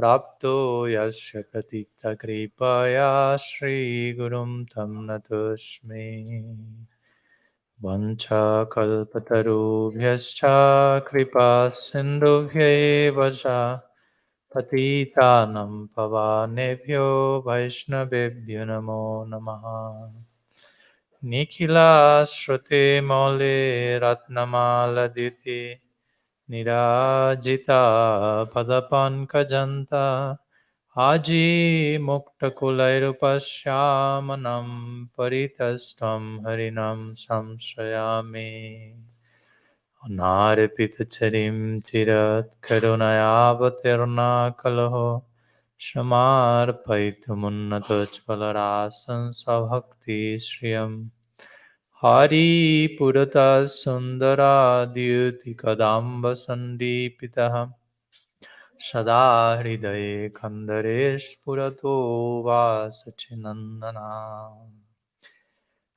Prapto yasya katita kripaya Shri Gurum tam natusmi Vancha kalpatarubhyascha kripa sindhubhya cha Patitanam pavanebhyo vaishnavebhyo namo namaha Nikhila shruti mole ratnamala Nirajita padapankajanta Aji mukta kulairupashyamanam Paritastam harinam samshrayami Anarpitacharim tirat karunayavatirna kalaho Shamarpaitumunnatachvalarasan svabhakti shriyam Hari Purata Sundara Dyuti Kadamba Sandipitaha Sada Hridaye Kandaresh Purato Vasachinandana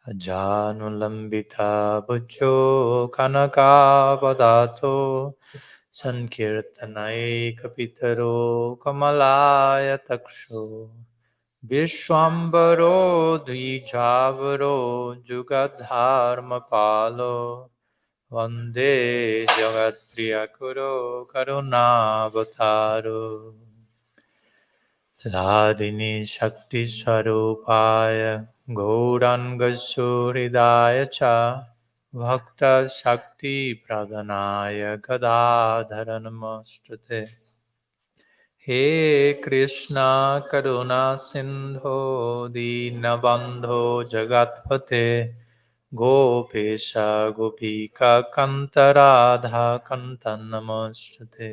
Ajanulambita Bhujo Kanaka Padato Sankirtanai Kapitaro Kamalaya Taksho Vishwambaro Dvijavaro Jugadharmapalo Vande Jagat Priyakuro Karunavataro Ladini Shakti Swarupaya Gauranga Cha Bhakta Shakti Pradhanaya Gadadhara Namaste He Krishna Karuna Sindho Dinabandho Jagatpate Gopesha Gopika Kanta Radha Kanta Namaste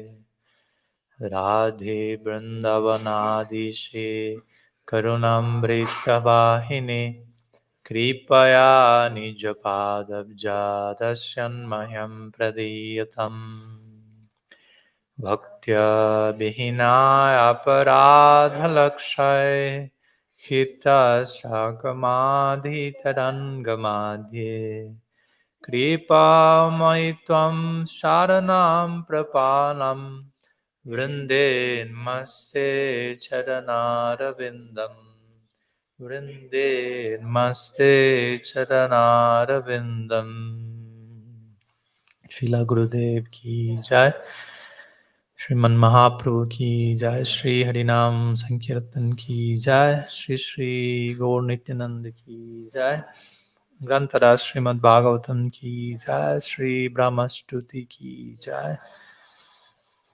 Radhe Vrindavanadishe Karunamrita Vahine Kripaya Nijapadabjadasyan Mahyam Pradiyatam Bhaktya Vihinaya Aparadhalakshay Shita Shakamadhi Tarangamadhye Kripa Maitvam Sharanam Prapanam Vrinde Maste Charanaravindam Vrinde Maste Charanaravindam Srila Gurudev Ki Jai Shriman Mahaprabhu ki jai, Shri Harinam Sankirtan ki jai, Shri Shri Gaur Nityananda ki jai, Grantara Srimad Bhagavatam ki jai, Shri Brahma-stuti ki jai,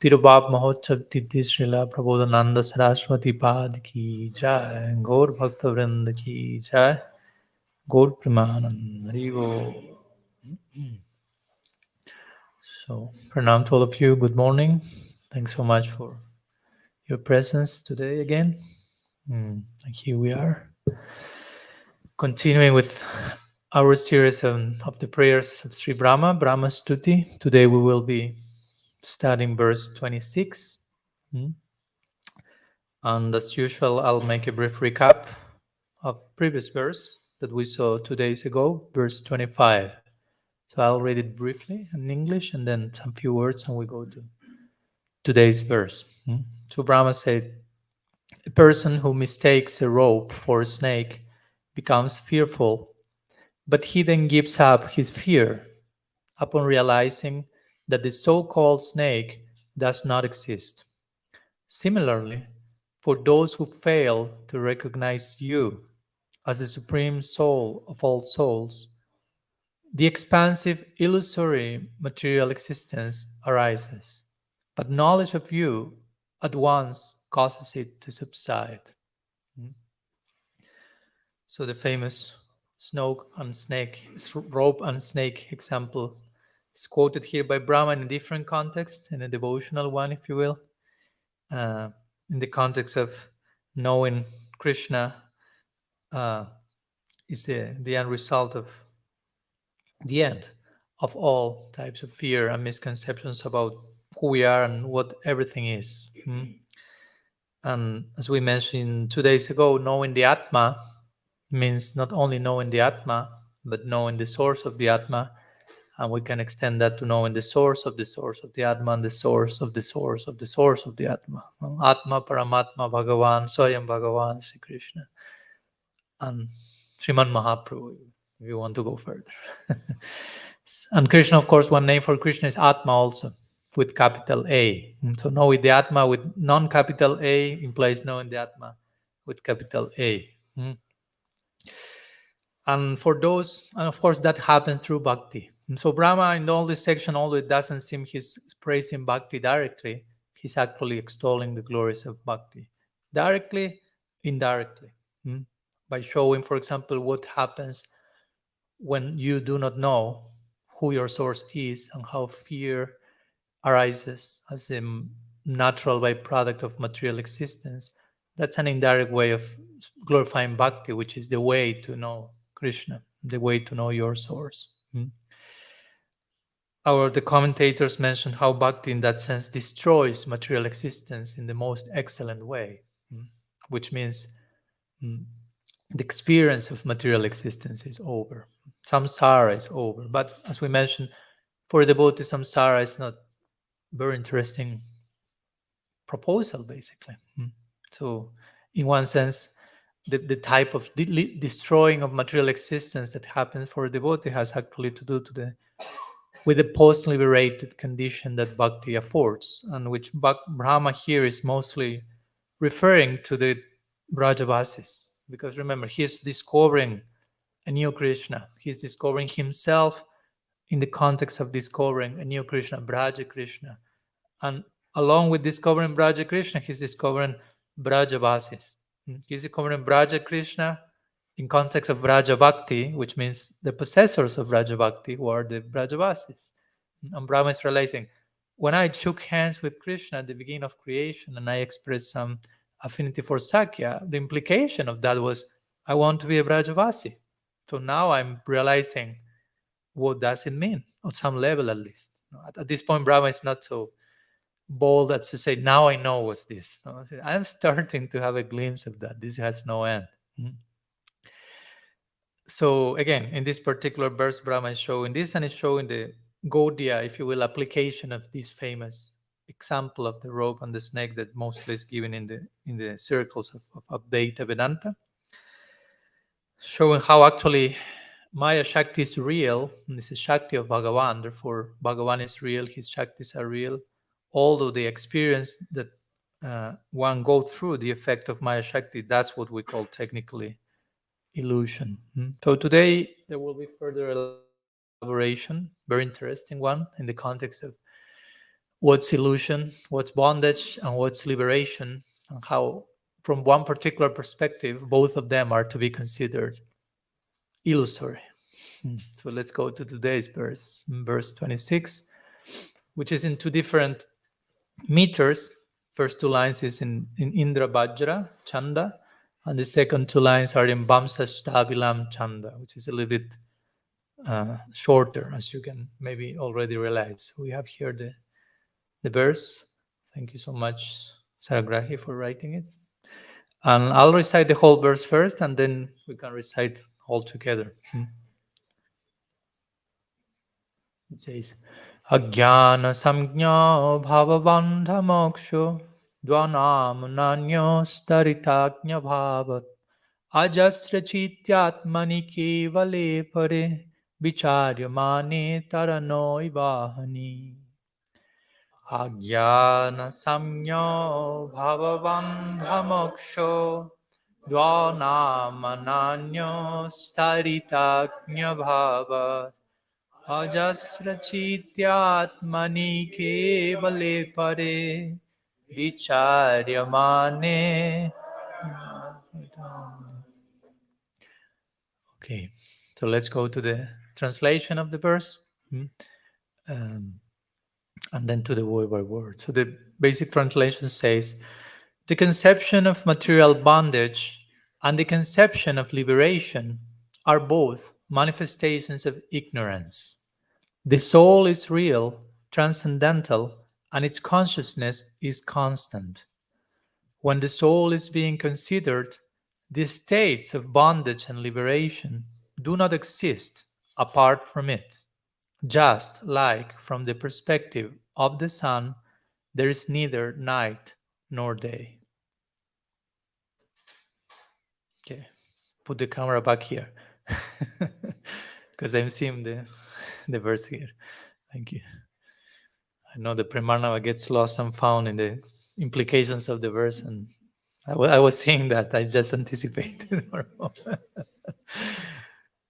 Tirubab Mahotsav Tithi Srila Prabodhananda Saraswati Pad ki jai, Gaur Bhakta Vrinda ki jai, Gaur Premanand Haribo. So, pranam to all of you. Good morning. Thanks so much for your presence today again. Here we are, continuing with our series of the prayers of Sri Brahma, Brahma-stuti. Today we will be studying verse 26. And as usual, I'll make a brief recap of previous verse that we saw 2 days ago, verse 25. So I'll read it briefly in English and then some few words and we go to today's verse. So Brahma said, a person who mistakes a rope for a snake becomes fearful, but he then gives up his fear upon realizing that the so-called snake does not exist. Similarly, for those who fail to recognize you as the supreme soul of all souls, the expansive, illusory material existence arises, but knowledge of you at once causes it to subside. So the famous rope and snake example is quoted here by Brahma in a different context, in a devotional one, if you will, in the context of knowing Krishna is the end result of the end of all types of fear and misconceptions about who we are and what everything is. And as we mentioned 2 days ago, knowing the Atma means not only knowing the Atma, but knowing the source of the Atma And we can extend that to knowing the source of the Atma and the source of the source of the source of the Atma. Atma, Paramatma, Bhagavan, Swayam Bhagavan, Sri Krishna. And Sriman Mahaprabhu, if you want to go further. And Krishna, of course, one name for Krishna is Atma also, with capital A. So knowing the Atma with non-capital A implies knowing the Atma with capital A. And for those, and of course, that happens through Bhakti. And so Brahma, in all this section, although it doesn't seem he's praising Bhakti directly, he's actually extolling the glories of Bhakti. Directly, indirectly. By showing, for example, what happens when you do not know who your source is and how fear arises as a natural byproduct of material existence. That's an indirect way of glorifying Bhakti, which is the way to know Krishna, the way to know your source. The commentators mentioned how Bhakti in that sense destroys material existence in the most excellent way, which means the experience of material existence is over. Samsara is over. But as we mentioned, for a devotee, samsara is not very interesting proposal, basically. So in one sense, the type of destroying of material existence that happens for a devotee has actually to do with the post-liberated condition that Bhakti affords, and which Brahma here is mostly referring to the Brajavasis. Because remember, he's discovering a new Krishna. He's discovering himself in the context of discovering a new Krishna, Braja Krishna. And along with discovering Braja Krishna, he's discovering Brajavasis. He's discovering Braja Krishna in context of Braja Bhakti, which means the possessors of Braja Bhakti, who are the Brajavasis. And Brahma is realizing, when I shook hands with Krishna at the beginning of creation and I expressed some affinity for Sakya, the implication of that was, I want to be a Brajavasi. So now I'm realizing, what does it mean? On some level, at least. At this point, Brahma is not so bold as to say, now I know what's this. I'm starting to have a glimpse of that. This has no end. So again, in this particular verse, Brahma is showing this, and is showing the Gaudiya, if you will, application of this famous example of the rope and the snake that mostly is given in the circles of Advaita Vedanta, showing how actually Maya Shakti is real, and it's a Shakti of Bhagavan, therefore Bhagavan is real, his Shaktis are real, although the experience that one go through the effect of Maya Shakti, that's what we call technically illusion. So today there will be further elaboration, very interesting one, in the context of what's illusion, what's bondage, and what's liberation, and how from one particular perspective both of them are to be considered illusory. So let's go to today's verse 26, which is in two different meters. First two lines is in Indra Bajra Chanda, and the second two lines are in Vamsa Stabilam Chanda, which is a little bit shorter, as you can maybe already realize. We have here the verse. Thank you so much, Saragrahi, for writing it. And I'll recite the whole verse first, and then we can recite all together. It says, Ajnana samjna bhavabandha moksho dvanam nanyo staritagnya bhavat ajasra chityatmani kevale pare vicharyamane tarano ivahani. Ajnana samjna bhavabandha moksho dvanam nanyo staritagnya bhavat Ajasra chityatmani kevale pare vicharyamane. Okay, so let's go to the translation of the verse, and then to the word by word. So the basic translation says, the conception of material bondage and the conception of liberation are both manifestations of ignorance. The soul is real, transcendental, and its consciousness is constant. When the soul is being considered, the states of bondage and liberation do not exist apart from it. Just like from the perspective of the sun, there is neither night nor day. Okay, put the camera back here because I'm seeing the verse here. Thank you. I know the Pramanava gets lost and found in the implications of the verse, and I was saying that I just anticipated.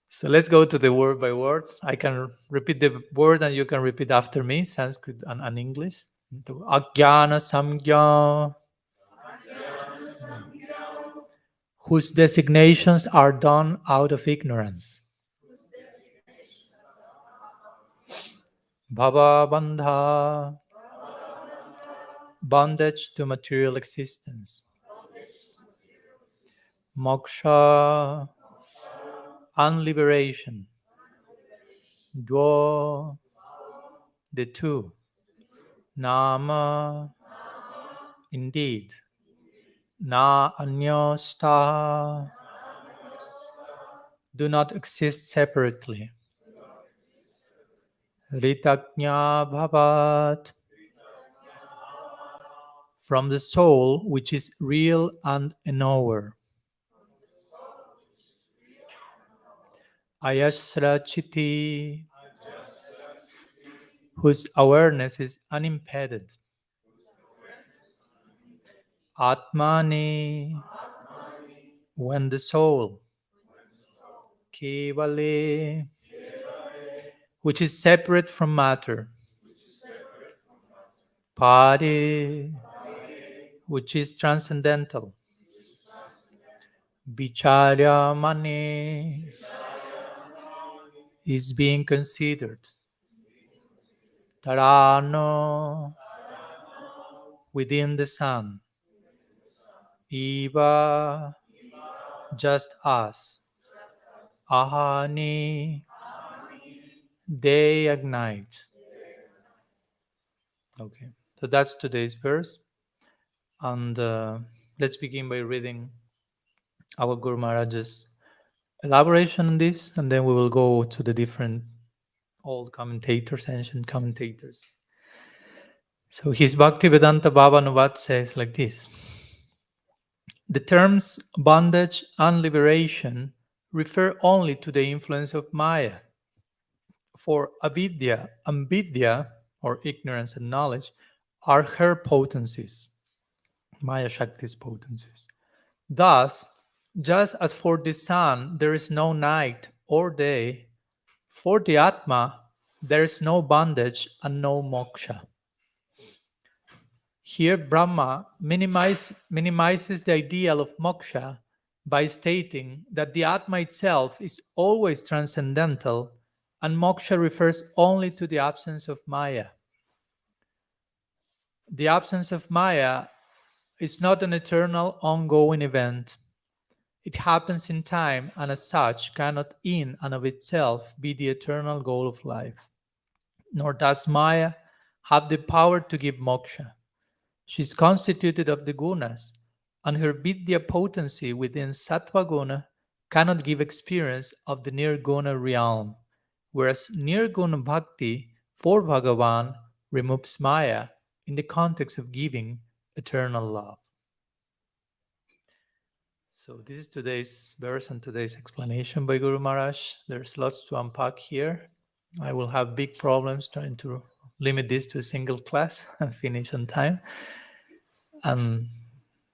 So let's go to the word by word. I can repeat the word and you can repeat after me, Sanskrit and English. Ajnana samgya, whose designations are done out of ignorance. Bhava bandha, bondage to material existence. Moksha, unliberation. Dwo, the two. Nama, indeed. Na anyasta, do not exist separately. Ritagnya bhavat, from the soul which is real and a knower. Ayasra chiti, whose awareness is unimpeded. Atmani, when the soul. Kevale, which is separate from matter. Pari, which is transcendental. Vicharya mani, is being considered. Tarano, within the sun. Eva, just as. Ahani, day and night. Okay, so that's today's verse. And let's begin by reading our Guru Maharaj's elaboration on this, and then we will go to the different old commentators, ancient commentators. So his Bhaktivedanta Bhavanuvat says like this. The terms bondage and liberation refer only to the influence of Maya. For avidya and vidya, or ignorance and knowledge, are her potencies, Maya Shakti's potencies. Thus, just as for the sun there is no night or day, for the Atma there is no bondage and no moksha. Here Brahma minimizes the ideal of moksha by stating that the Atma itself is always transcendental and moksha refers only to the absence of Maya. The absence of Maya is not an eternal ongoing event. It happens in time and as such cannot in and of itself be the eternal goal of life. Nor does Maya have the power to give moksha. She is constituted of the gunas, and her vidya potency within sattva guna cannot give experience of the nirguna realm, whereas nirguna bhakti for Bhagavan removes Maya in the context of giving eternal love. So this is today's verse and today's explanation by Guru Maharaj. There's lots to unpack here. I will have big problems trying to limit this to a single class and finish on time. And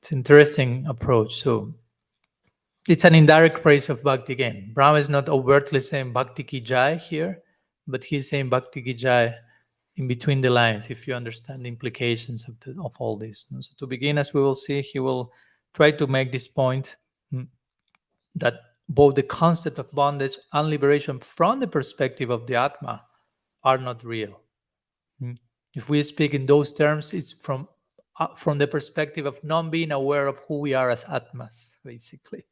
it's an interesting approach. So it's an indirect praise of Bhakti again. Brahma is not overtly saying Bhakti ki jai here, but he's saying Bhakti ki jai in between the lines, if you understand the implications of all this. So to begin, as we will see, he will try to make this point that both the concept of bondage and liberation from the perspective of the Atma are not real. If we speak in those terms, it's from the perspective of not being aware of who we are as Atmas, basically.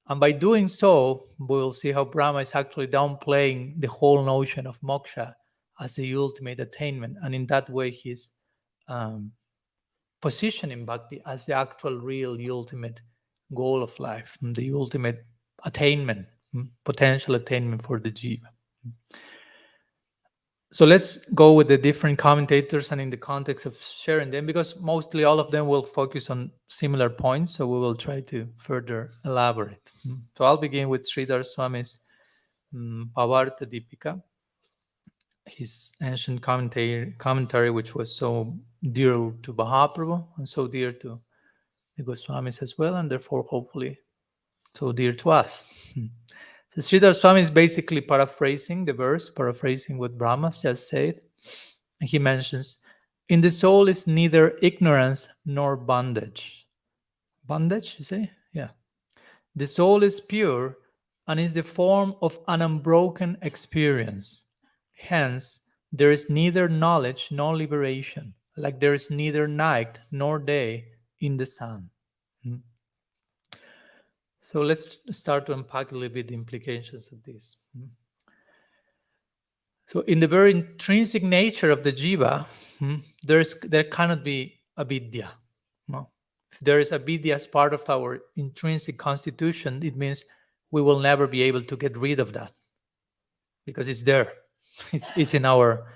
And by doing so, we will see how Brahma is actually downplaying the whole notion of moksha as the ultimate attainment. And in that way, he's positioning Bhakti as the actual, real, ultimate goal of life, the ultimate attainment, potential attainment for the Jiva. So let's go with the different commentators and in the context of sharing them, because mostly all of them will focus on similar points. So we will try to further elaborate. So I'll begin with Sridhar Swami's Pavarta Deepika, his ancient commentary, which was so dear to Mahaprabhu and so dear to the Goswamis as well, and therefore hopefully so dear to us. So Sridhar Swami is basically paraphrasing the verse, paraphrasing what Brahmas just said. And he mentions, in the soul is neither ignorance nor bondage. Bondage, you say? Yeah. The soul is pure and is the form of an unbroken experience. Hence, there is neither knowledge nor liberation, like there is neither night nor day in the sun. So let's start to unpack a little bit the implications of this. So in the very intrinsic nature of the jiva, there cannot be avidya. No? If there is avidya as part of our intrinsic constitution, it means we will never be able to get rid of that because it's there. It's in our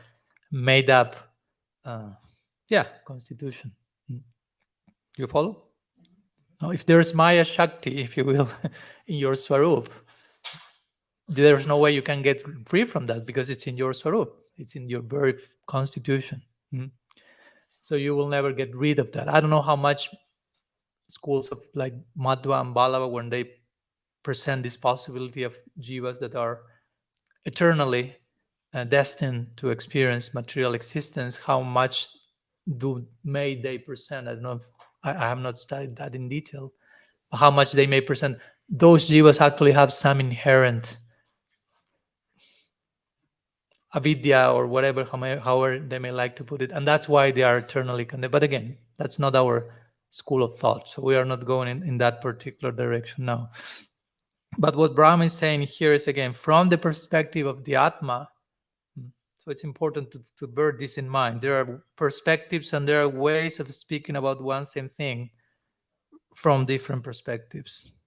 made up constitution. You follow? Now, if there's Maya Shakti, if you will, in your Swarup, there's no way you can get free from that because it's in your Swarup. It's in your very constitution. So you will never get rid of that. I don't know how much schools of like Madhva and Ballava, when they present this possibility of jivas that are eternally destined to experience material existence, how much may they present? I don't know. I have not studied that in detail. How much they may present. Those jivas actually have some inherent avidya or whatever, however they may like to put it, and that's why they are eternally condemned. But again, that's not our school of thought, so we are not going in that particular direction now. But what Brahma is saying here is, again, from the perspective of the Atma. So it's important to bear this in mind. There are perspectives and there are ways of speaking about one same thing from different perspectives.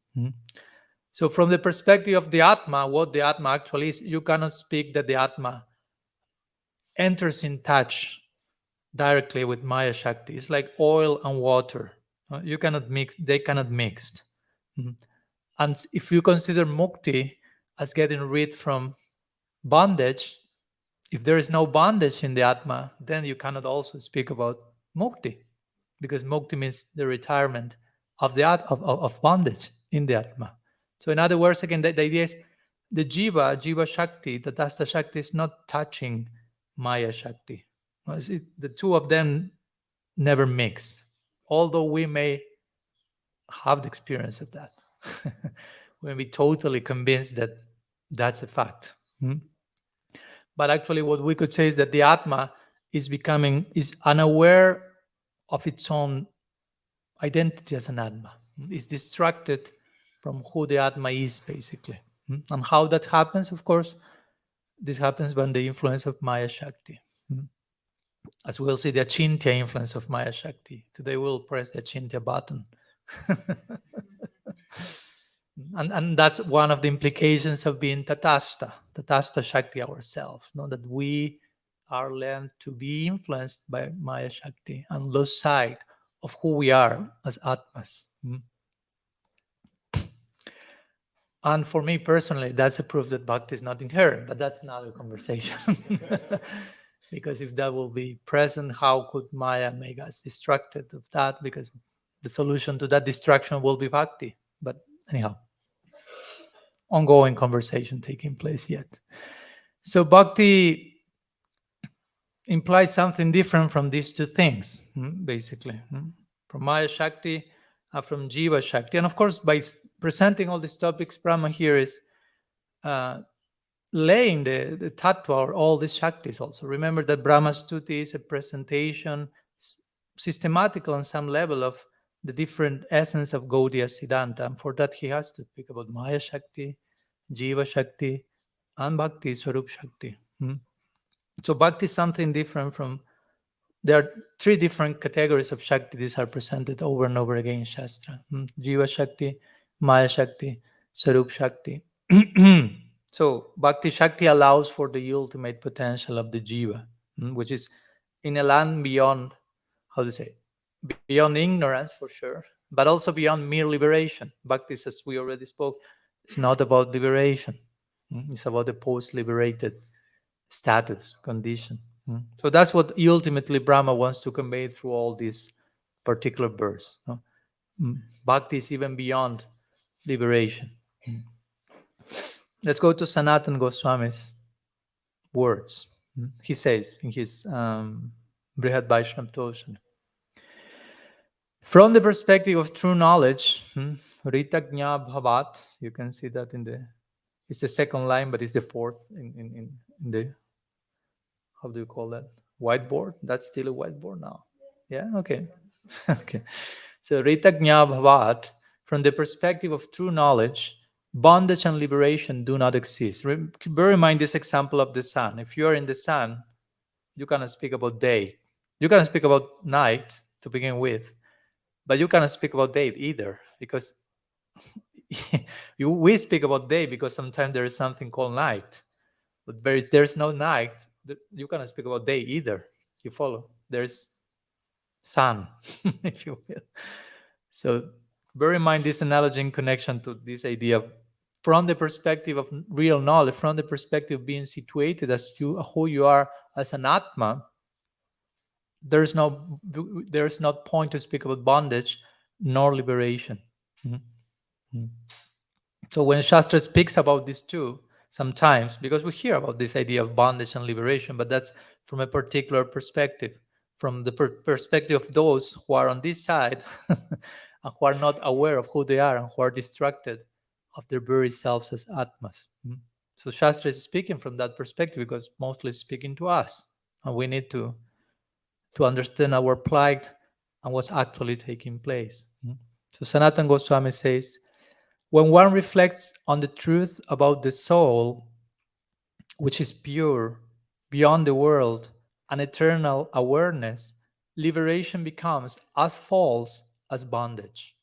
So from the perspective of the Atma, what the Atma actually is, you cannot speak that the Atma enters in touch directly with Maya Shakti. It's like oil and water. You cannot mix, they cannot mix. And if you consider mukti as getting rid from bondage, if there is no bondage in the Atma, then you cannot also speak about mukti, because mukti means the retirement of the of bondage in the Atma. So in other words, again, the idea is the Jiva Shakti, the Tasta Shakti is not touching Maya Shakti. The two of them never mix, although we may have the experience of that. We may be totally convinced that that's a fact. But actually what we could say is that the Atma is unaware of its own identity as an Atma. It's distracted from who the Atma is, basically. And how that happens, of course, this happens when the influence of Maya Shakti. As we'll see, the Achintya influence of Maya Shakti. Today we'll press the Achintya button. And that's one of the implications of being Tatastha Shakti ourselves, that we are learned to be influenced by Maya Shakti and lose sight of who we are as Atmas. And for me personally, that's a proof that Bhakti is not inherent, but that's another conversation. Because if that will be present, how could Maya make us distracted of that? Because the solution to that distraction will be Bhakti. But anyhow, ongoing conversation taking place yet. So Bhakti implies something different from these two things, basically. From Maya Shakti and from Jiva Shakti. And of course, by presenting all these topics, Brahma here is laying the tattva or all these Shaktis also. Remember that Brahma-stuti is a presentation, systematical on some level, of the different essence of Gaudiya Siddhanta. And for that, he has to speak about Maya Shakti, Jiva Shakti, and Bhakti, Swarup Shakti. So Bhakti is something different from... There are three different categories of Shakti. These are presented over and over again in Shastra. Jiva Shakti, Maya Shakti, Swarup Shakti. So Bhakti Shakti allows for the ultimate potential of the Jiva, which is in a land beyond, how to say, beyond ignorance for sure, but also beyond mere liberation. Bhakti, as we already spoke, it's not about liberation. It's about the post-liberated status, condition. So that's what ultimately Brahma wants to convey through all these particular verse. Bhakti is even beyond liberation. Let's go to Sanatan Goswami's words. He says in his Brihad Vaishnava Toshana, from the perspective of true knowledge, Ritagnya Bhavat, you can see that it's the second line, but it's the fourth in the, how do you call that? Whiteboard? That's still a whiteboard now. Yeah, okay. Okay. So Ritagnya Bhavat, from the perspective of true knowledge, bondage and liberation do not exist. Bear in mind this example of the sun. If you are in the sun, you cannot speak about day. You cannot speak about night to begin with, but you cannot speak about day either, because we speak about day because sometimes there is something called night, but there's no night. You cannot speak about day either. You follow? There's sun, if you will. So bear in mind this analogy in connection to this idea of, from the perspective of real knowledge, from the perspective of being situated as who you are as an Atma, there's not point to speak about bondage nor liberation. So when Shastra speaks about these two, sometimes, because we hear about this idea of bondage and liberation, but that's from a particular perspective, from the perspective of those who are on this side and who are not aware of who they are and who are distracted of their very selves as Atmas. So Shastra is speaking from that perspective because mostly it's speaking to us, and we need to understand our plight and what's actually taking place. So Sanatana Goswami says, when one reflects on the truth about the soul, which is pure, beyond the world, an eternal awareness, liberation becomes as false as bondage.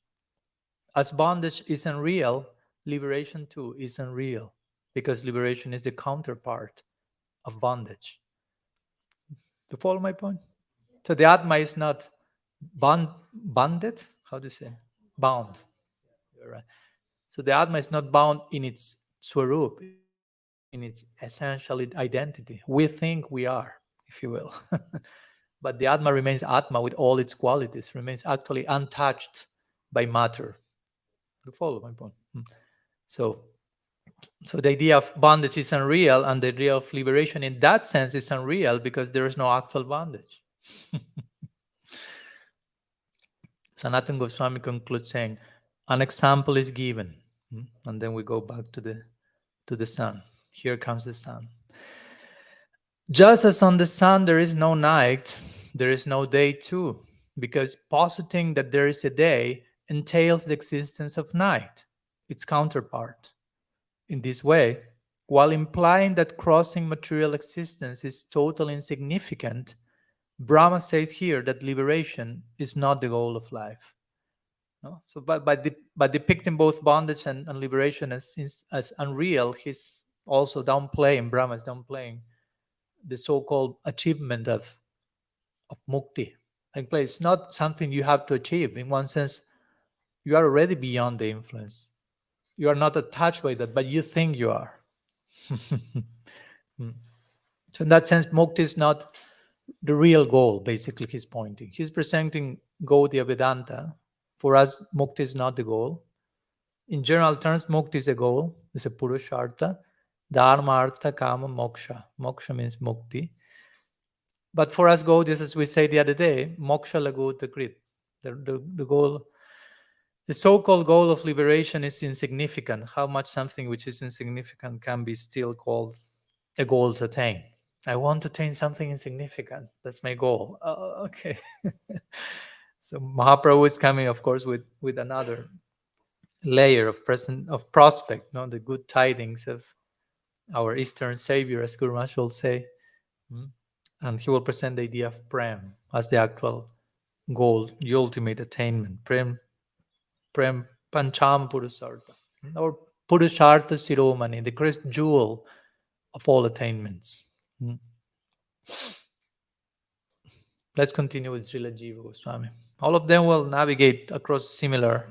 As bondage is unreal, liberation too is unreal, because liberation is the counterpart of bondage. To follow my point? So the Atma is not bonded? How do you say? Bound. You're right. So the Atma is not bound in its swarup, in its essential identity. We think we are, if you will. But the Atma remains Atma with all its qualities, remains actually untouched by matter. You follow my point? So the idea of bondage is unreal, and the idea of liberation in that sense is unreal because there is no actual bondage. Sanatana Goswami concludes saying, an example is given. And then we go back to the sun. Here comes the sun. Just as on the sun there is no night, there is no day too, because positing that there is a day entails the existence of night, its counterpart. In this way, while implying that crossing material existence is totally insignificant, Brahma says here that liberation is not the goal of life. No? So by depicting both bondage and liberation as unreal, he's also downplaying, Brahma is downplaying the so-called achievement of mukti. Like, it's not something you have to achieve. In one sense, you are already beyond the influence. You are not attached by that, but you think you are. So in that sense, mukti is not the real goal, basically, he's pointing. He's presenting Gaudiya Vedanta. For us, mukti is not the goal. In general terms, mukti is a goal, it's a purushartha. Dharma, artha, kama, moksha. Moksha means mukti. But for us Gaudiyas, as we said the other day, moksha lagut krit. The goal, the so-called goal of liberation is insignificant. How much something which is insignificant can be still called a goal to attain? I want to attain something insignificant. That's my goal. Okay. So Mahaprabhu is coming, of course, with another layer of prospect, the good tidings of our Eastern Savior, as Guru Maharaj will say. And he will present the idea of prem as the actual goal, the ultimate attainment. Prem pancham purusartha, or Purushartha Shiromani, the crest jewel of all attainments. Let's continue with Srila Jiva Goswami. All of them will navigate across similar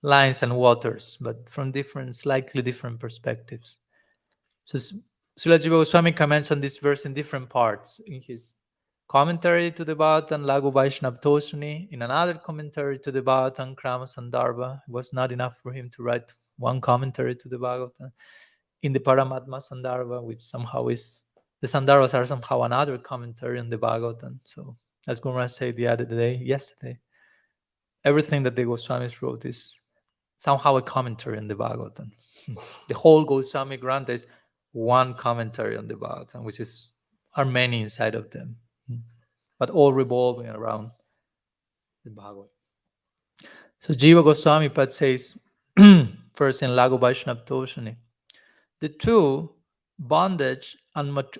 lines and waters, but from slightly different perspectives. So Srila Jiva Goswami comments on this verse in different parts. In his commentary to the Bhagavatam, Lagu Vaishnava Toshani, in another commentary to the Bhagavatam, Krama Sandarbha. It was not enough for him to write one commentary to the Bhagavatam. In the Paramatma Sandarbha, which somehow is, the Sandarbhas are somehow another commentary on the Bhagavatam. So, as Gurma said yesterday, everything that the Goswamis wrote is somehow a commentary on the Bhagavatam. The whole Goswami Grantha is one commentary on the Bhagavatam, which are many inside of them, but all revolving around the Bhagavatam. So Jiva Goswami Pad says, first in Lagu Vaishnava Toshani, the two, bondage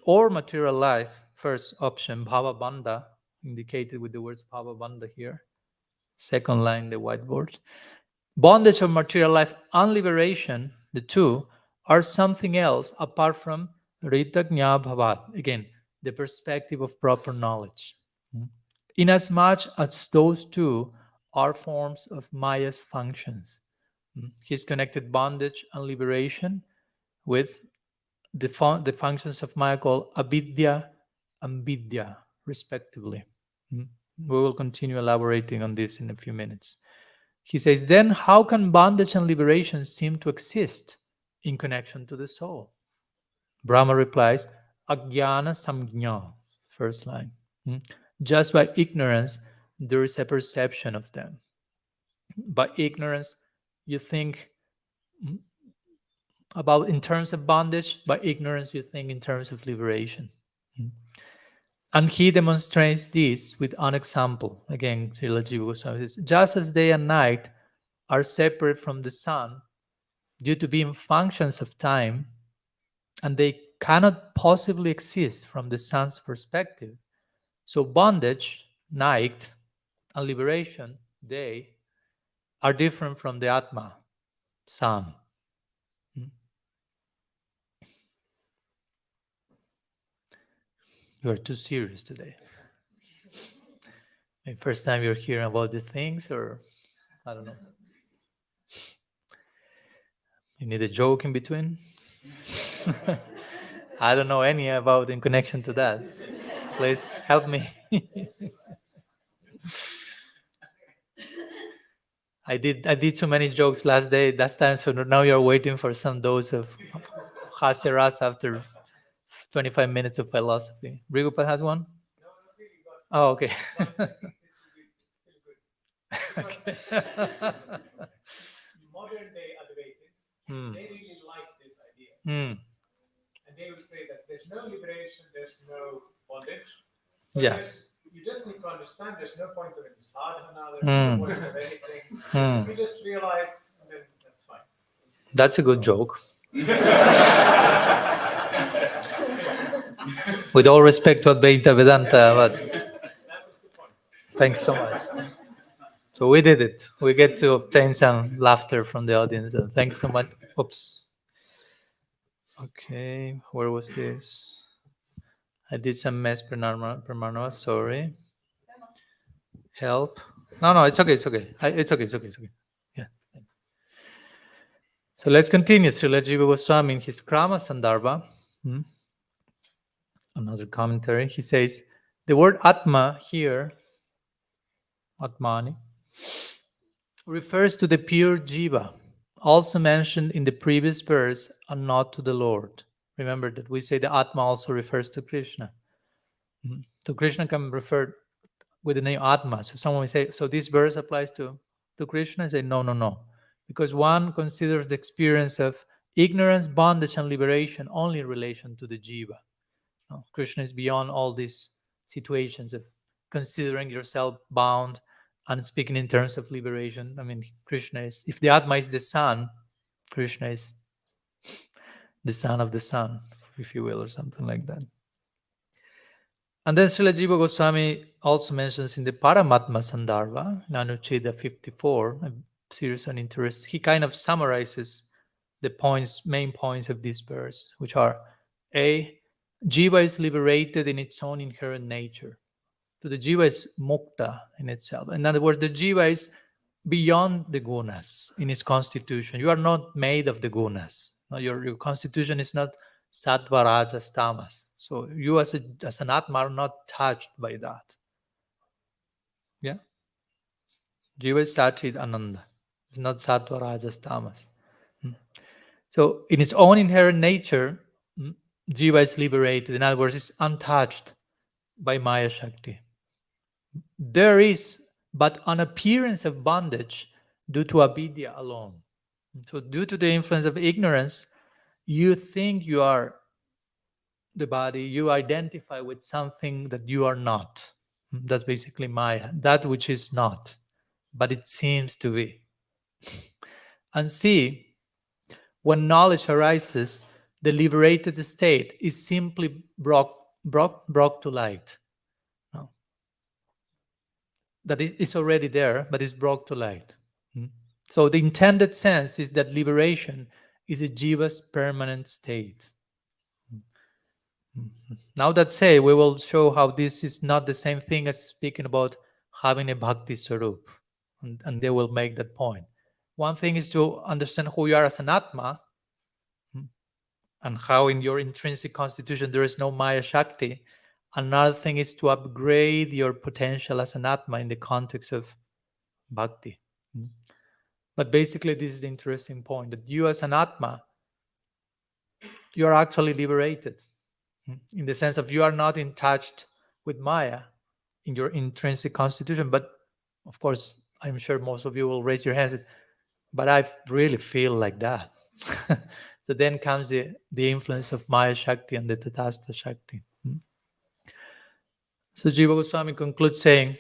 or material life, first option, Bhava Bandha, indicated with the words Bhava Bandha here, second line, the whiteboard. Bondage of material life and liberation, the two, are something else apart from Ritagnya Bhavat. Again, the perspective of proper knowledge. Inasmuch as those two are forms of Maya's functions. He's connected bondage and liberation with the functions of Maya called avidya and vidya, respectively. We will continue elaborating on this in a few minutes. He says, then how can bondage and liberation seem to exist in connection to the soul? Brahma replies, Ajnana Samjna, first line. Just by ignorance, there is a perception of them. By ignorance, you think about in terms of bondage. By ignorance, you think in terms of liberation. And he demonstrates this with an example. Again, Srila Jiva Goswami says, just as day and night are separate from the sun due to being functions of time, and they cannot possibly exist from the sun's perspective. So bondage, night, and liberation, day, are different from the Atma, sun. You are too serious today. Maybe first time you're hearing about these things, or I don't know. You need a joke in between? I don't know any about in connection to that. Please help me. I did so many jokes last time, so now you're waiting for some dose of Hasya Rasa after 25 minutes of philosophy. Brigupad has one? Oh, okay. Okay. Modern day Advaitins, they really like this idea. And they will say that there's no liberation, there's no bondage. So you just need to understand there's no point of any sadhana, there's no point of anything. You just realize, and then that's fine. That's a good joke. With all respect to Advaita Vedanta, but That was the point. Thanks so much. So we did it. We get to obtain some laughter from the audience. Thanks so much. Oops. Okay, where was this? I did some mess, Pramanava, sorry. Help. No, it's okay. It's okay. Yeah. So let's continue. Srila Jiva Goswami in his Krama Sandarbha, another commentary, he says, the word Atma here, Atmani, refers to the pure Jiva, also mentioned in the previous verse, and not to the Lord. Remember that we say the Atma also refers to Krishna. So Krishna can refer with the name Atma. So someone will say, so this verse applies to Krishna? I say, no. Because one considers the experience of ignorance, bondage, and liberation only in relation to the Jiva. No, Krishna is beyond all these situations of considering yourself bound and speaking in terms of liberation. I mean, Krishna is, if the Atma is the sun, Krishna is the son of the sun, if you will, or something like that. And then Srila Jiva Goswami also mentions in the Paramatma Sandarbha, in Anucheda 54, a serious and interest, he kind of summarizes the main points of this verse, which are: A, Jiva is liberated in its own inherent nature. So the Jiva is mukta in itself. In other words, the Jiva is beyond the gunas in its constitution. You are not made of the gunas. No, your constitution is not sattva, rajas, tamas. So you as an atma are not touched by that. Yeah? Jiva is Satchit Ananda. It's not sattva, rajas, tamas. So in its own inherent nature, Jiva is liberated. In other words, it's untouched by Maya Shakti. There is but an appearance of bondage due to avidya alone. So due to the influence of ignorance, you think you are the body, you identify with something that you are not. That's basically Maya, that which is not, but it seems to be. And see, when knowledge arises, the liberated state is simply brought to light. No. That it's already there, but it's brought to light. So the intended sense is that liberation is a jiva's permanent state. Now that say, we will show how this is not the same thing as speaking about having a bhakti sarup, and they will make that point. One thing is to understand who you are as an atma, and how in your intrinsic constitution there is no Maya Shakti. Another thing is to upgrade your potential as an atma in the context of bhakti. But basically, this is the interesting point, that you as an atma, you are actually liberated, in the sense of you are not in touch with Maya in your intrinsic constitution. But of course, I'm sure most of you will raise your hands, but I really feel like that. So then comes the influence of Maya Shakti and the Tatastha Shakti. So Jiva Goswami concludes saying,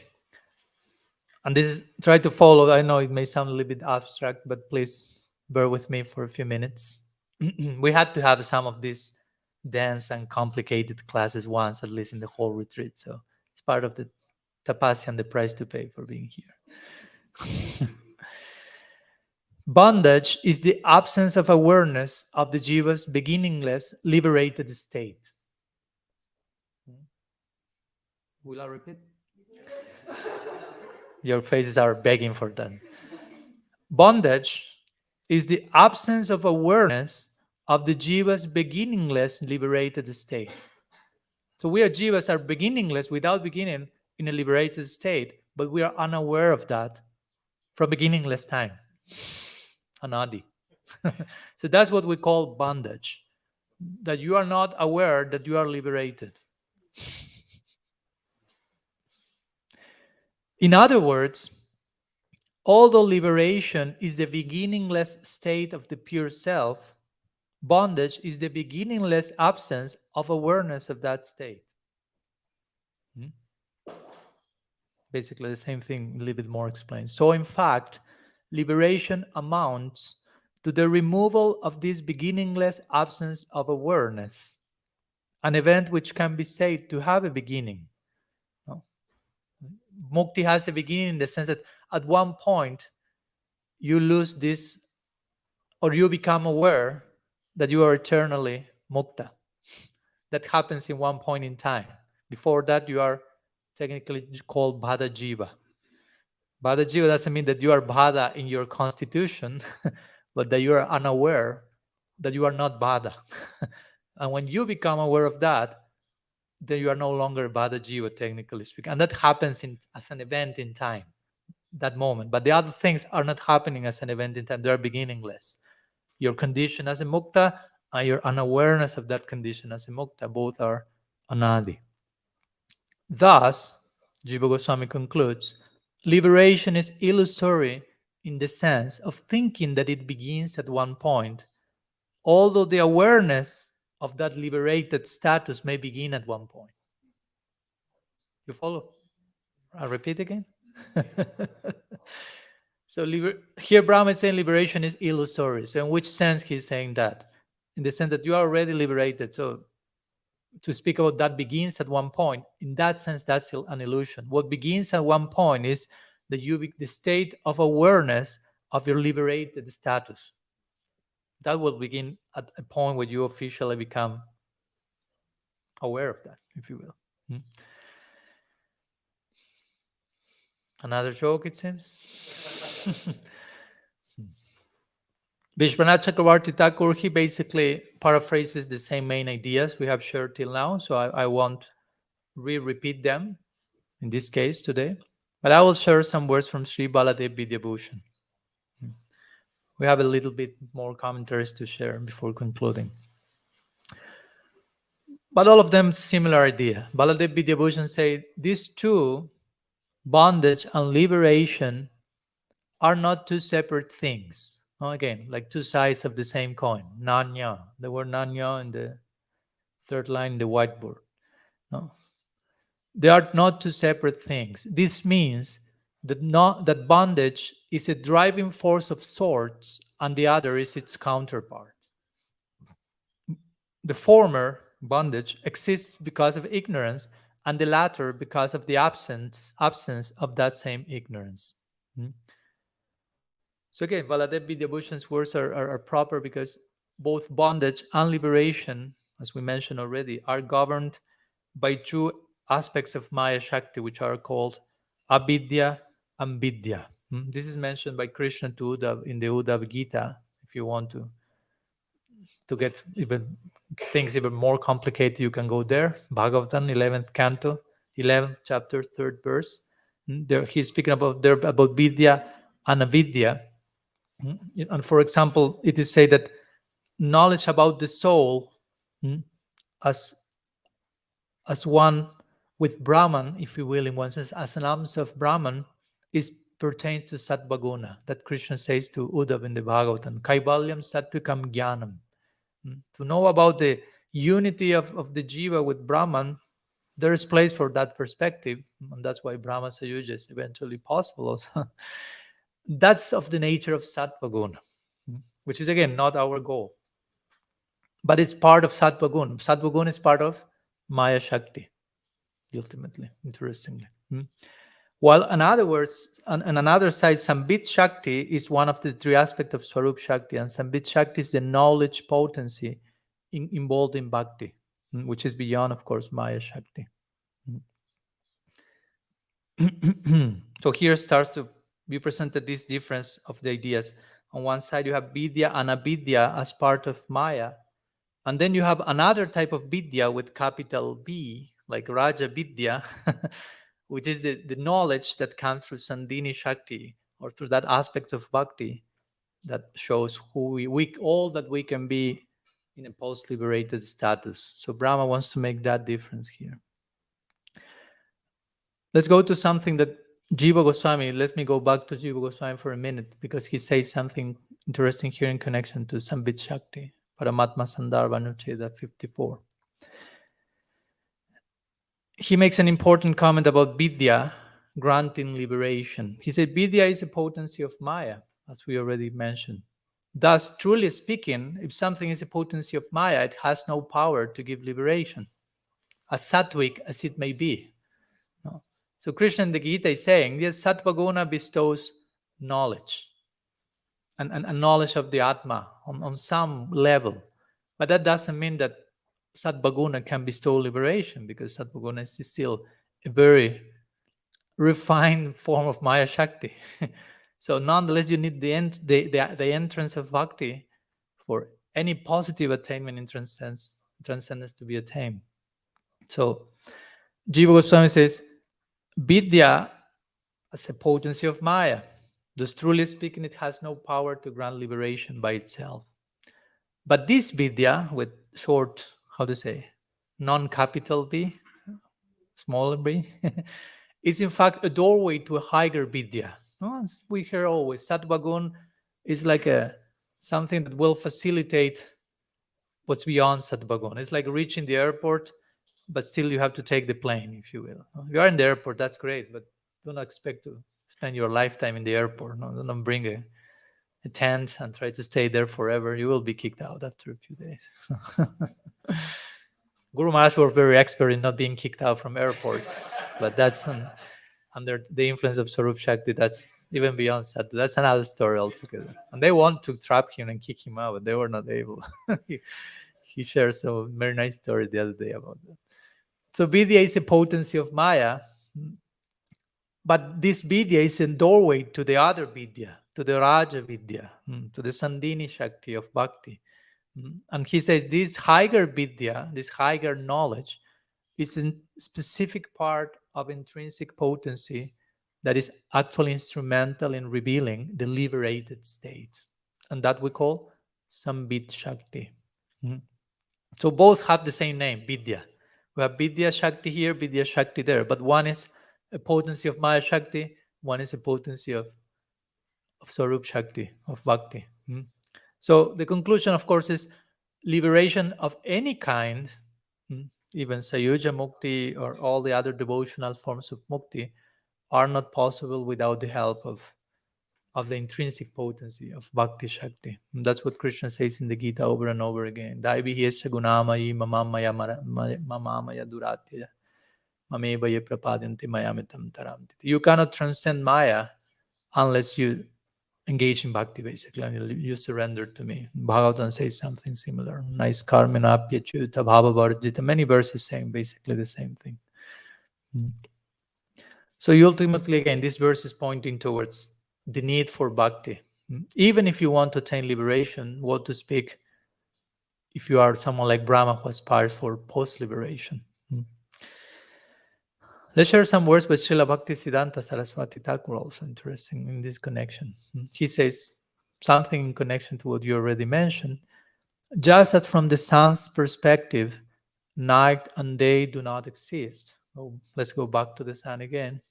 and this is, try to follow, I know it may sound a little bit abstract, but please bear with me for a few minutes. We had to have some of these dense and complicated classes once, at least in the whole retreat. So it's part of the tapasya and the price to pay for being here. Bondage is the absence of awareness of the jiva's beginningless, liberated state. Will I repeat? Your faces are begging for that. Bondage is the absence of awareness of the jiva's beginningless, liberated state. So we are jivas are beginningless, without beginning, in a liberated state, but we are unaware of that from beginningless time. Anadi. So that's what we call bondage, that you are not aware that you are liberated. In other words, although liberation is the beginningless state of the pure self, bondage is the beginningless absence of awareness of that state. Basically the same thing, a little bit more explained. So in fact, liberation amounts to the removal of this beginningless absence of awareness, an event which can be said to have a beginning. No? Mukti has a beginning in the sense that at one point you lose this, or you become aware that you are eternally mukta. That happens in one point in time. Before that, you are technically called Bhada Jiva. Bhada Jiva doesn't mean that you are Bhada in your constitution, but that you are unaware that you are not Bhada. And when you become aware of that, then you are no longer Bhada Jiva, technically speaking. And that happens as an event in time, that moment. But the other things are not happening as an event in time. They are beginningless. Your condition as a mukta and your unawareness of that condition as a mukta, both are anadi. Thus, Jiva Goswami concludes, liberation is illusory in the sense of thinking that it begins at one point, although the awareness of that liberated status may begin at one point. You follow? I'll repeat again. So here Brahma is saying liberation is illusory. So in which sense he's saying that? In the sense that you are already liberated. So to speak about that begins at one point, in that sense, that's an illusion. What begins at one point is that the state of awareness of your liberated status. That will begin at a point where you officially become aware of that, if you will. Another joke, it seems. Vishwanath Chakravarti Thakur, he basically paraphrases the same main ideas we have shared till now, so I won't repeat them in this case today, but I will share some words from Sri Baladev Vidyabhushan. We have a little bit more commentaries to share before concluding. But all of them similar idea. Baladev Vidyabhushan say these two, bondage and liberation, are not two separate things. Again, like two sides of the same coin. Nanya. The word nanya in the third line in the whiteboard. No. They are not two separate things. This means that bondage is a driving force of sorts and the other is its counterpart. The former, bondage, exists because of ignorance and the latter because of the absence of that same ignorance. So again, Baladev Vidyabhushan's words are proper because both bondage and liberation, as we mentioned already, are governed by two aspects of Maya Shakti, which are called avidya and vidya. This is mentioned by Krishna to Uddhav in the Uddhav Gita. If you want to get even things even more complicated, you can go there. Bhagavatam, 11th canto, 11th chapter, 3rd verse. There he's speaking about vidya and avidya. And for example, it is said that knowledge about the soul as one with Brahman, if you will, in one sense, as an arms of Brahman, pertains to Sattvaguna, that Krishna says to Uddhav in the Bhagavatam, Kaivalyam Sattvikam Jnanam. To know about the unity of the Jiva with Brahman, there is place for that perspective, and that's why Brahma Sayuja is eventually possible also. That's of the nature of Sattvaguna, which is again not our goal. But it's part of Sattvaguna. Sattvaguna is part of Maya Shakti, ultimately, interestingly. While in other words, on another side, Sambit Shakti is one of the three aspects of Swarup Shakti, and Sambit Shakti is the knowledge potency involved in Bhakti, which is beyond, of course, Maya Shakti. So here starts to be presented this difference of the ideas. On one side, you have Vidya and Avidya as part of Maya. And then you have another type of Vidya with capital B, like Raja Vidya, which is the knowledge that comes through Sandhini Shakti, or through that aspect of Bhakti that shows who all that we can be in a post-liberated status. So Brahma wants to make that difference here. Let's go to something that Jiva Goswami, let me go back to Jiva Goswami for a minute, because he says something interesting here in connection to Sambit Shakti, Paramatma Sandarbha Anucheda 54. He makes an important comment about Vidya granting liberation. He said, Vidya is a potency of Maya, as we already mentioned. Thus, truly speaking, if something is a potency of Maya, it has no power to give liberation, as sattvic as it may be. No. So Krishna in the Gita is saying, yes, Sattvaguna bestows knowledge, and knowledge of the Atma on some level. But that doesn't mean that Sattvaguna can bestow liberation, because Sattvaguna is still a very refined form of Maya Shakti. So nonetheless, you need the entrance of Bhakti for any positive attainment in transcendence to be attained. So Jiva Goswami says, Vidya as a potency of Maya. Thus, truly speaking, it has no power to grant liberation by itself. But this Vidya, with short, non-capital V, smaller V, is in fact a doorway to a higher Vidya. As we hear always, Sattvagun is like something that will facilitate what's beyond Sattvagun. It's like reaching the airport, but still you have to take the plane, if you will. If you are in the airport, that's great, but don't expect to spend your lifetime in the airport. No, don't bring a tent and try to stay there forever. You will be kicked out after a few days. Guru Maharaj was very expert in not being kicked out from airports, but that's under the influence of Swarup Shakti. That's even beyond sadhu. That's another story altogether. And they want to trap him and kick him out, but they were not able. he shared some very nice story the other day about that. So vidya is a potency of Maya, but this vidya is a doorway to the other vidya, to the Raja vidya, to the Sandhini Shakti of Bhakti. And he says this higher vidya, this higher knowledge, is a specific part of intrinsic potency that is actually instrumental in revealing the liberated state. And that we call Sambit Shakti. So both have the same name, Vidya. We have Vidya Shakti here, Vidya Shakti there, but one is a potency of Maya Shakti, one is a potency of Swarup Shakti, of Bhakti. So the conclusion, of course, is liberation of any kind, even Sayuja Mukti or all the other devotional forms of Mukti, are not possible without the help of the intrinsic potency of Bhakti Shakti. And that's what Krishna says in the Gita over and over again. Daivi yesya gunamayi mamamaya duratya mameva prapadanti mayamitam taramti. You cannot transcend Maya unless you engage in Bhakti, basically, and you surrender to me. Bhagavatam says something similar. Nice karmina apyachyuta bhava varjita. Many verses saying basically the same thing. So you ultimately, again, this verse is pointing towards the need for bhakti. Even if you want to attain liberation, what to speak if you are someone like Brahma who aspires for post-liberation. Let's share some words with Srila Bhakti Siddhanta Saraswati Thakur, also interesting in this connection. He says something in connection to what you already mentioned. Just as from the sun's perspective, night and day do not exist. Oh, let's go back to the sun again.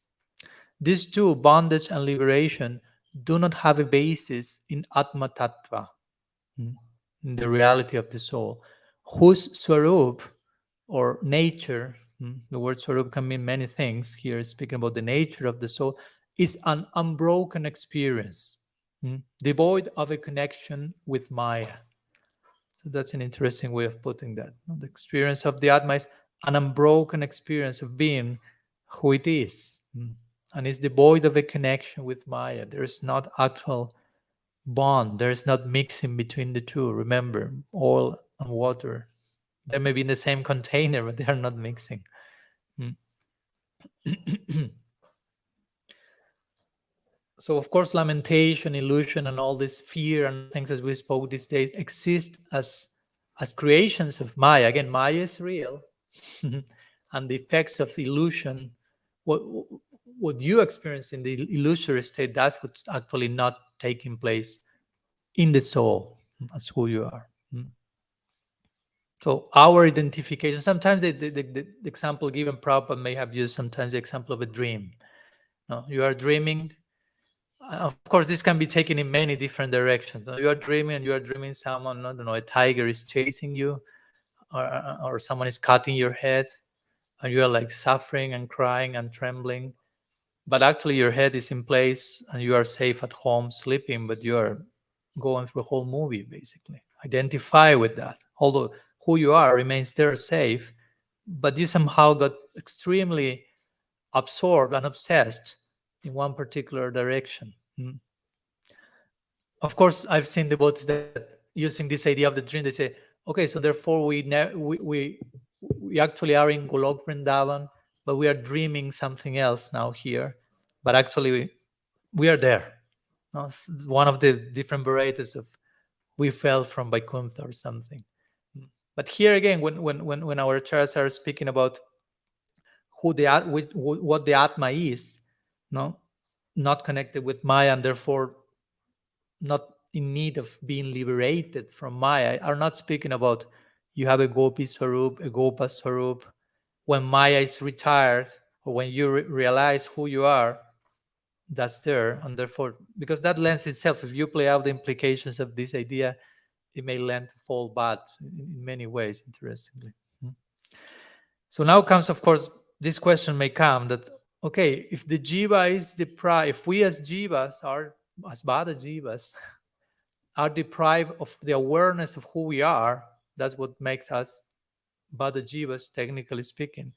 These two, bondage and liberation, do not have a basis in Atma Tattva, in the reality of the soul, whose Swarup or nature, the word Swarup can mean many things. Here, speaking about the nature of the soul, is an unbroken experience, devoid of a connection with Maya. So that's an interesting way of putting that. The experience of the Atma is an unbroken experience of being who it is. And is devoid of a connection with Maya. There is not actual bond. There is not mixing between the two. Remember, oil and water. They may be in the same container, but they are not mixing. So, of course, lamentation, illusion, and all this fear and things as we spoke these days exist as creations of Maya. Again, Maya is real. And the effects of the illusion, what you experience in the illusory state, that's what's actually not taking place in the soul. That's who you are. So our identification, sometimes the example given Prabhupada may have used sometimes the example of a dream. No, you are dreaming. Of course, this can be taken in many different directions. You are dreaming and you are dreaming someone, I don't know, a tiger is chasing you, or someone is cutting your head, and you are like suffering and crying and trembling. But actually your head is in place and you are safe at home sleeping, but you are going through a whole movie, basically. Identify with that. Although who you are remains there safe, but you somehow got extremely absorbed and obsessed in one particular direction. Of course, I've seen devotees that using this idea of the dream, they say, okay, so therefore we actually are in Golok Vrindavan, but we are dreaming something else now here. But actually, we are there. One of the different varieties of we fell from Vaikuntha or something. But here again, when our acharyas are speaking about what the Atma is, not connected with Maya and therefore not in need of being liberated from Maya, are not speaking about you have a Gopi Swarup, a Gopa Swarup. When Maya is retired, or when you realize who you are, that's there. And therefore, because that lends itself, if you play out the implications of this idea, it may lend to fall bad in many ways, interestingly. So now comes, of course, this question may come that, okay, if the Jiva is deprived, if we as Jivas are, as Bada Jivas, are deprived of the awareness of who we are, that's what makes us Bada Jivas, technically speaking.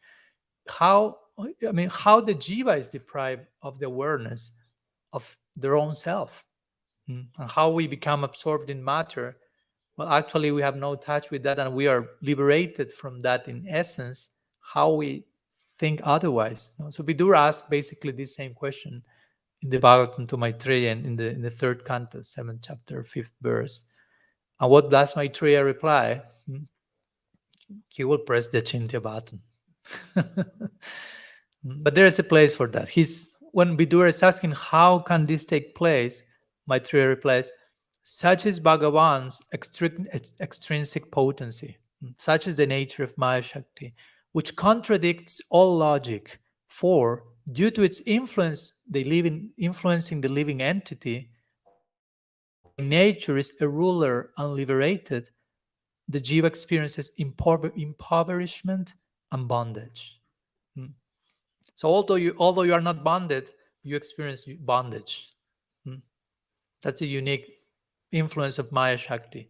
How the Jiva is deprived of the awareness of their own self. And how we become absorbed in matter, well, actually we have no touch with that, and we are liberated from that in essence, how we think otherwise. So Vidura asked basically this same question in the Bhagavatam to Maitreya in the third canto, 7th chapter, 5th verse. And what does Maitreya reply? He will press the Achintya button. But there is a place for that. When Vidura is asking how can this take place, Maitreya replies, such is Bhagavan's extrinsic potency, such is the nature of Maya Shakti, which contradicts all logic. For due to its influence, influencing the living entity, who by nature is a ruler unliberated, the Jiva experiences impoverishment and bondage. So although you are not bonded, you experience bondage. That's a unique influence of Maya Shakti.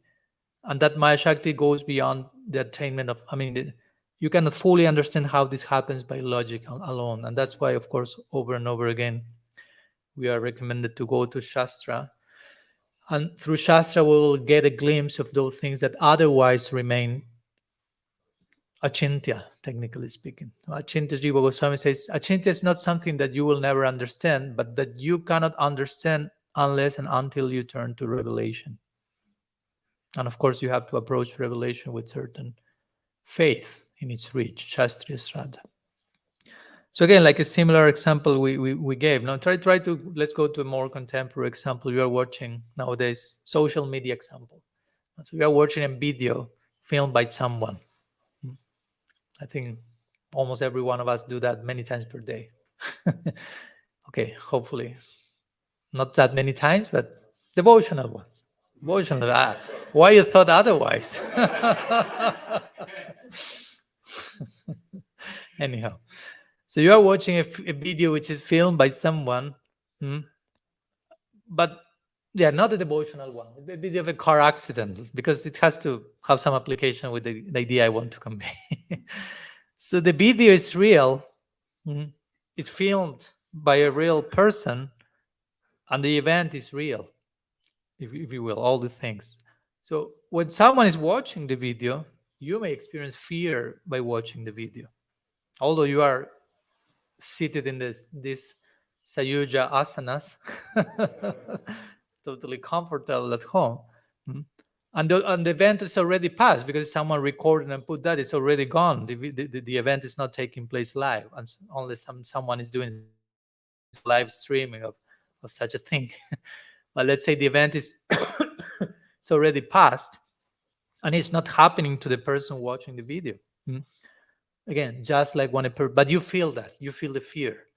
And that Maya Shakti goes beyond the attainment of, you cannot fully understand how this happens by logic alone. And that's why, of course, over and over again, we are recommended to go to Shastra. And through Shastra, we will get a glimpse of those things that otherwise remain Achintya, technically speaking. Achintya, Jiva Goswami says, Achintya is not something that you will never understand, but that you cannot understand unless and until you turn to revelation. And of course, you have to approach revelation with certain faith in its reach, Shastriya Shraddha. So again, like a similar example we gave. Now let's go to a more contemporary example. You are watching nowadays social media example. So you are watching a video filmed by someone. I think almost every one of us do that many times per day. Okay, hopefully not that many times, but devotional ones. Devotional. Why you thought otherwise? Anyhow, so you are watching a video which is filmed by someone, but not a devotional one. A video of a car accident, because it has to have some application with the idea I want to convey. So the video is real. It's filmed by a real person, and the event is real, if you will, all the things. So when someone is watching the video, you may experience fear by watching the video. Although you are seated in this Sayuja asanas, totally comfortable at home. And the event is already passed, because someone recorded and put that, it's already gone. The event is not taking place live, unless someone is doing live streaming of such a thing. But let's say the event is it's already passed, and it's not happening to the person watching the video. Again, just like when but you feel that, you feel the fear.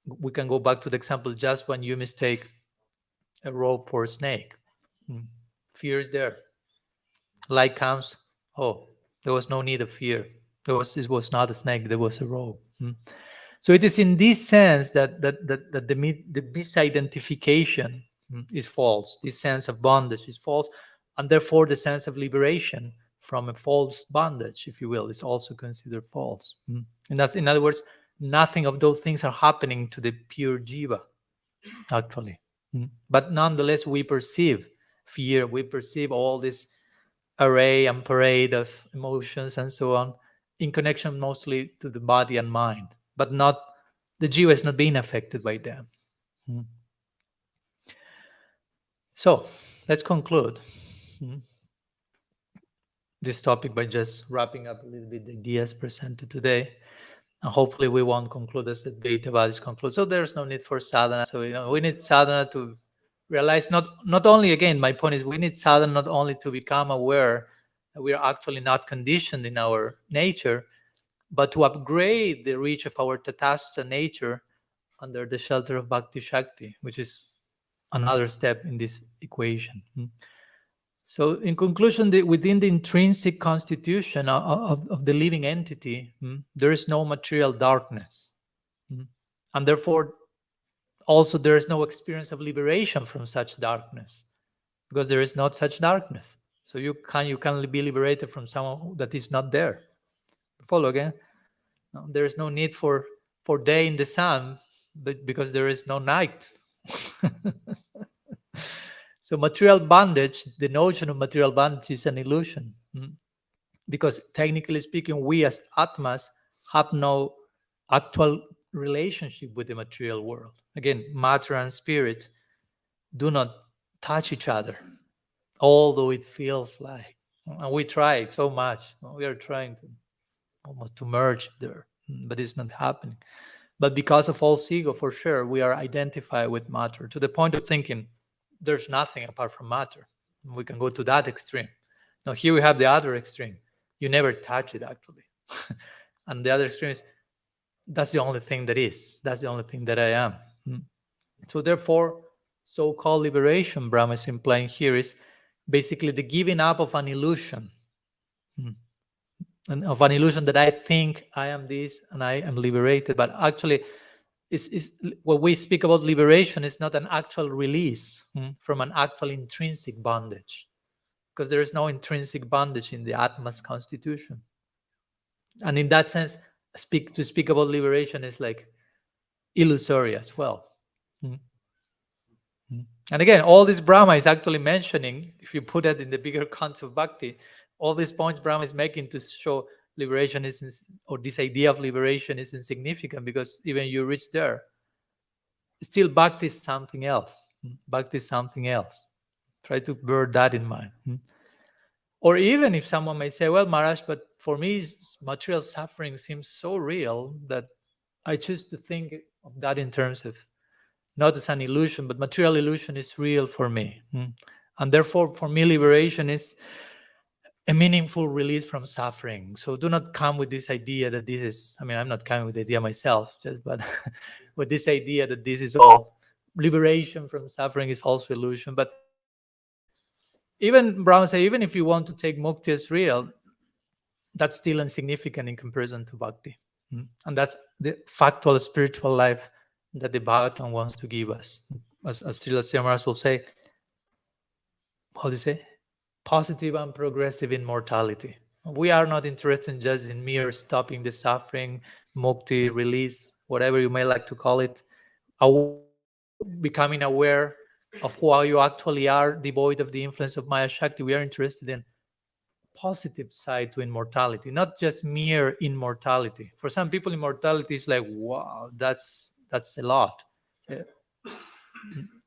We can go back to the example, just when you mistake a rope for a snake. Fear is there. Light comes. Oh, there was no need of fear. It was not a snake. There was a rope. So it is in this sense that the misidentification is false. This sense of bondage is false, and therefore the sense of liberation from a false bondage, if you will, is also considered false. And that's, in other words, nothing of those things are happening to the pure Jiva, actually. But nonetheless, we perceive fear, we perceive all this array and parade of emotions and so on, in connection mostly to the body and mind, but not, the Jiva is not being affected by them. So let's conclude this topic by just wrapping up a little bit the ideas presented today. And hopefully we won't conclude as the Dvaitavadis conclude. So there's no need for sadhana. So we need sadhana to realize not only, again, my point is, we need sadhana not only to become aware that we are actually not conditioned in our nature, but to upgrade the reach of our tatastha nature under the shelter of Bhakti Shakti, which is another step in this equation. So in conclusion, within the intrinsic constitution of the living entity, there is no material darkness. And therefore, also there is no experience of liberation from such darkness, because there is not such darkness. So you can be liberated from someone that is not there. Follow again? No, there is no need for day in the sun, but because there is no night So material bondage, the notion of material bondage is an illusion. Because technically speaking, we as Atmas have no actual relationship with the material world. Again, matter and spirit do not touch each other, although it feels like. And we try so much. We are trying to almost to merge there, but it's not happening. But because of false ego, for sure, we are identified with matter to the point of thinking there's nothing apart from matter. We can go to that extreme. Now here we have the other extreme. You never touch it, actually. And the other extreme is, that's the only thing that is. That's the only thing that I am. So therefore, so-called liberation, Brahma is implying here, is basically the giving up of an illusion. And of an illusion that I think I am this and I am liberated. But actually, what we speak about liberation is not an actual release from an actual intrinsic bondage. Because there is no intrinsic bondage in the Atma's constitution. And in that sense, to speak about liberation is like illusory as well. And again, all this Brahma is actually mentioning, if you put it in the bigger concept of Bhakti, all these points Brahma is making to show liberation or this idea of liberation is insignificant, because even you reach there, still Bhakti is something else. Bhakti is something else. Try to bear that in mind. Or even if someone may say, well, Maharaj, but for me, material suffering seems so real that I choose to think of that in terms of not as an illusion, but material illusion is real for me. And therefore, for me, liberation is a meaningful release from suffering. So do not come with this idea that this is, I'm not coming with the idea myself, but with this idea that this is all liberation from suffering is also illusion. But even Brahma says, even if you want to take mukti as real, that's still insignificant in comparison to bhakti. And that's the factual spiritual life that the Bhagavatam wants to give us. As Srila Srimaras will say, how do you say? Positive and progressive immortality. We are not interested just in mere stopping the suffering, mukti, release, whatever you may like to call it, becoming aware of who you actually are, devoid of the influence of Maya Shakti. We are interested in positive side to immortality, not just mere immortality. For some people, immortality is like, wow, that's a lot.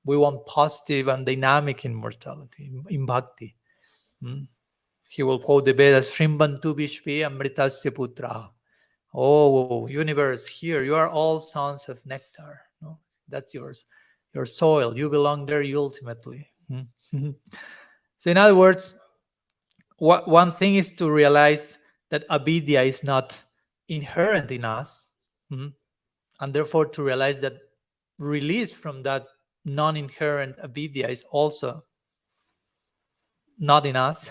We want positive and dynamic immortality in bhakti. He will quote the Vedas, Shrimbantu Vishve Amritasya Putra. Oh, universe, here, you are all sons of nectar. No? That's yours. Your soil, you belong there ultimately. So in other words, one thing is to realize that avidya is not inherent in us, and therefore to realize that release from that non-inherent avidya is also not in us.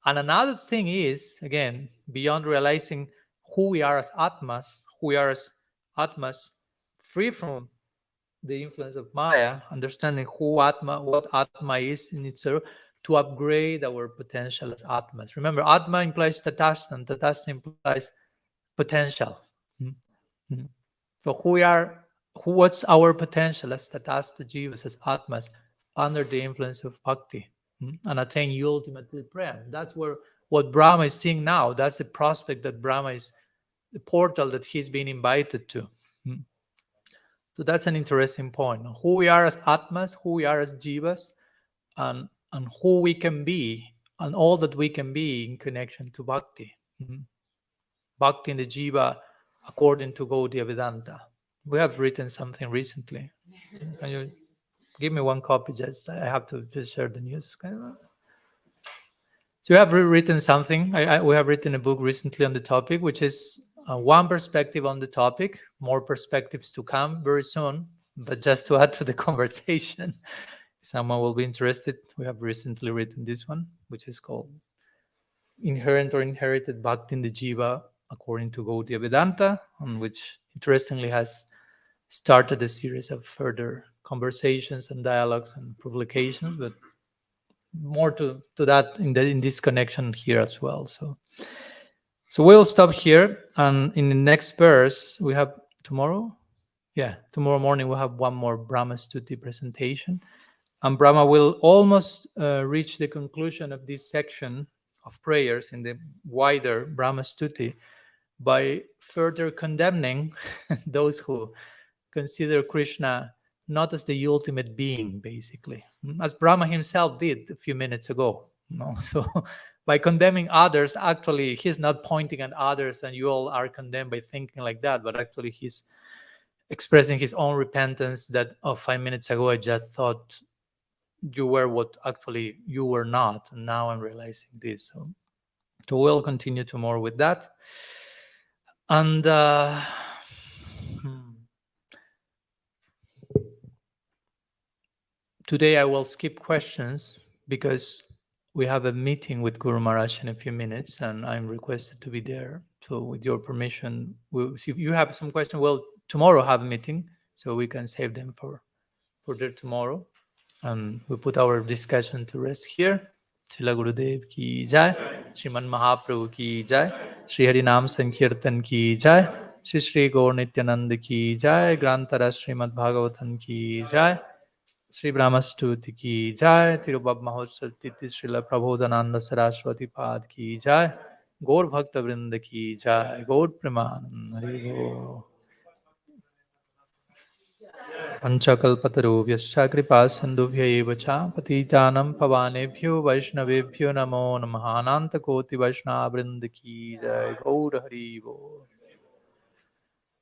And another thing is, again, beyond realizing who we are as Atmas, free from the influence of Maya, understanding what Atma is in itself, to upgrade our potential as Atmas. Remember, Atma implies Tatastha, and Tatastha implies potential. So what's our potential as Tatastha Jivas, as Atmas, under the influence of Bhakti, and attain ultimately prayer? That's what Brahma is seeing now. That's the prospect that Brahma is, the portal that he's being invited to. So that's an interesting point. Who we are as Atmas, who we are as Jivas, and who we can be, and all that we can be in connection to Bhakti. Bhakti in the Jiva according to Gaudiya Vedanta. We have written something recently. Can you give me one copy? Just I have to just share the news. So we have written something. We have written a book recently on the topic, which is one perspective on the topic. More perspectives to come very soon. But just to add to the conversation, if someone will be interested, we have recently written this one, which is called Inherent or Inherited Bhakti in the Jiva according to Gaudiya Vedanta, on which interestingly has started a series of further conversations and dialogues and publications, but more to that in this connection here as well. So we'll stop here, and in the next verse we have tomorrow. Yeah, tomorrow morning we'll have one more Brahma-stuti presentation. And Brahma will almost reach the conclusion of this section of prayers in the wider Brahma-stuti by further condemning those who consider Krishna not as the ultimate being, basically, as Brahma himself did a few minutes ago. So by condemning others, actually, he's not pointing at others and you all are condemned by thinking like that, but actually he's expressing his own repentance that 5 minutes ago I just thought you were what actually you were not, and now I'm realizing this. So we'll continue tomorrow with that. And today I will skip questions because we have a meeting with Guru Maharaj in a few minutes and I'm requested to be there. So with your permission, we'll see if you have some question. We'll tomorrow have a meeting so we can save them for there tomorrow. And we put our discussion to rest here. Srila Gurudev ki jai, Sriman Mahaprabhu ki jai, Sri Hari Nam Sankirtan ki jai, Sri Sri Gaur Nityananda ki jai, Grantara Srimad Bhagavatam ki jai, Sri Brahma-stuti ki jai, Tirubhav Mahotsav Titi Srila Prabodhananda Saraswati Pad ki jai, Gaur Bhakta Vrinda ki jai, Gaur Premanand Hari Gaur. पंचकल्पतरुभ्यश्च कृपा सिन्धुभ्य एव च पतितानं पवनेभ्यो वैष्णवेभ्यो नमो नमः। अनंत कोटि वैष्णव वृंद की जय। गौर हरि बोल।